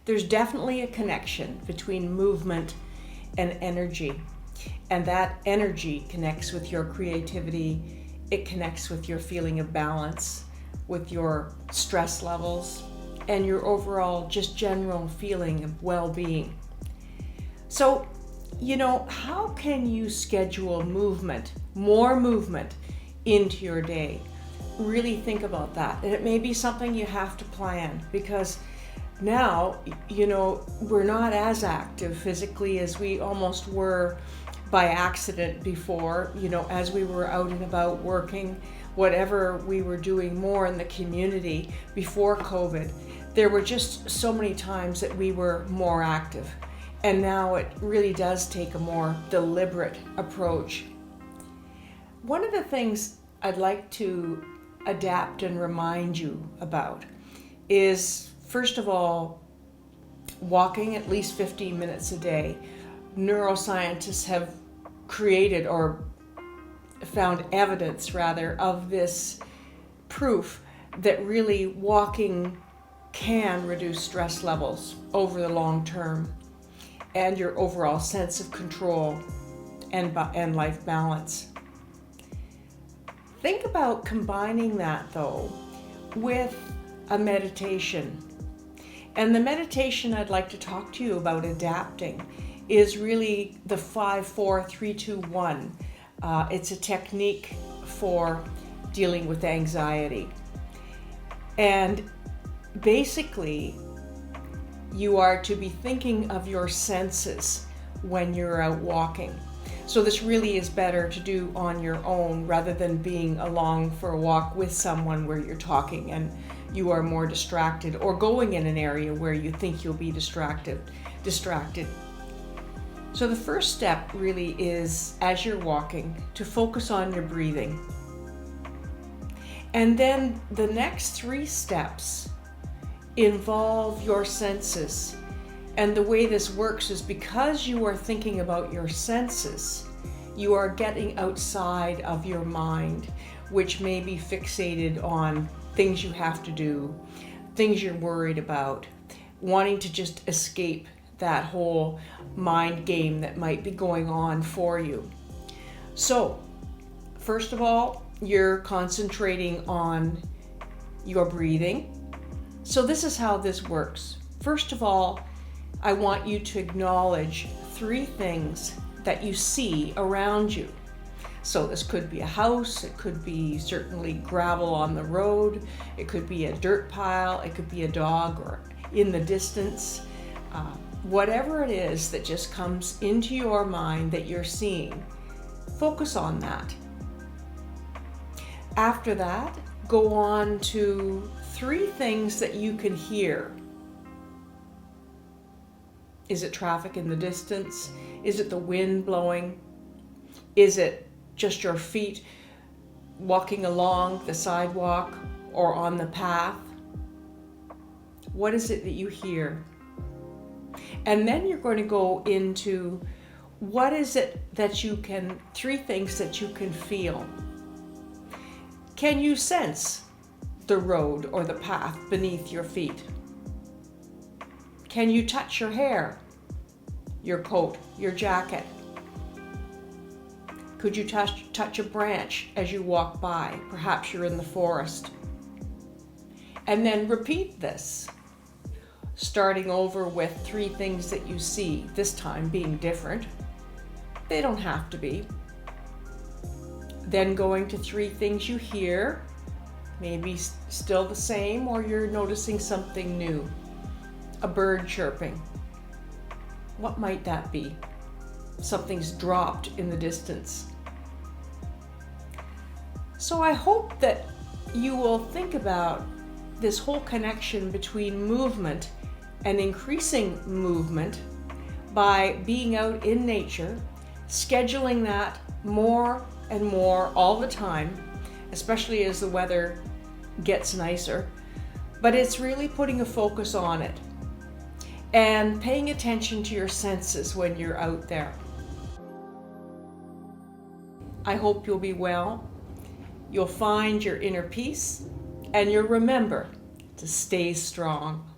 there's definitely a connection between movement and energy. And that energy connects with your creativity. It connects with your feeling of balance, with your stress levels, and your overall just general feeling of well-being. So, how can you schedule movement, more movement into your day? Really think about that. And it may be something you have to plan, because now, we're not as active physically as we almost were by accident before, as we were out and about working, whatever we were doing more in the community before COVID. There were just so many times that we were more active. And now it really does take a more deliberate approach. One of the things I'd like to adapt and remind you about is, first of all, walking at least 15 minutes a day. Neuroscientists have created or found evidence, rather, of this proof that really walking can reduce stress levels over the long term and your overall sense of control and life balance. Think about combining that, though, with a meditation. And the meditation I'd like to talk to you about adapting is really the 5-4-3-2-1. It's a technique for dealing with anxiety. And basically, you are to be thinking of your senses when you're out walking. So this really is better to do on your own rather than being along for a walk with someone where you're talking and you are more distracted, or going in an area where you think you'll be distracted. So the first step really is, as you're walking, to focus on your breathing. And then the next 3 steps involve your senses. And the way this works is, because you are thinking about your senses, you are getting outside of your mind, which may be fixated on things you have to do, things you're worried about, wanting to just escape that whole mind game that might be going on for you. So, first of all, you're concentrating on your breathing. So this is how this works. First of all, I want you to acknowledge 3 things that you see around you. So this could be a house, it could be certainly gravel on the road, it could be a dirt pile, it could be a dog or in the distance. Whatever it is that just comes into your mind that you're seeing, focus on that. After that, go on to 3 things that you can hear. Is it traffic in the distance? Is it the wind blowing? Is it just your feet walking along the sidewalk or on the path? What is it that you hear? And then you're going to go into what is it that you can, 3 things that you can feel. Can you sense the road or the path beneath your feet? Can you touch your hair, your coat, your jacket? Could you touch a branch as you walk by? Perhaps you're in the forest. And then repeat this, starting over with 3 things that you see, this time being different. They don't have to be. Then going to 3 things you hear, maybe still the same, or you're noticing something new. A bird chirping. What might that be? Something's dropped in the distance. So I hope that you will think about this whole connection between movement and increasing movement by being out in nature, scheduling that more and more all the time, especially as the weather gets nicer. But it's really putting a focus on it and paying attention to your senses when you're out there. I hope you'll be well. You'll find your inner peace, and you'll remember to stay strong.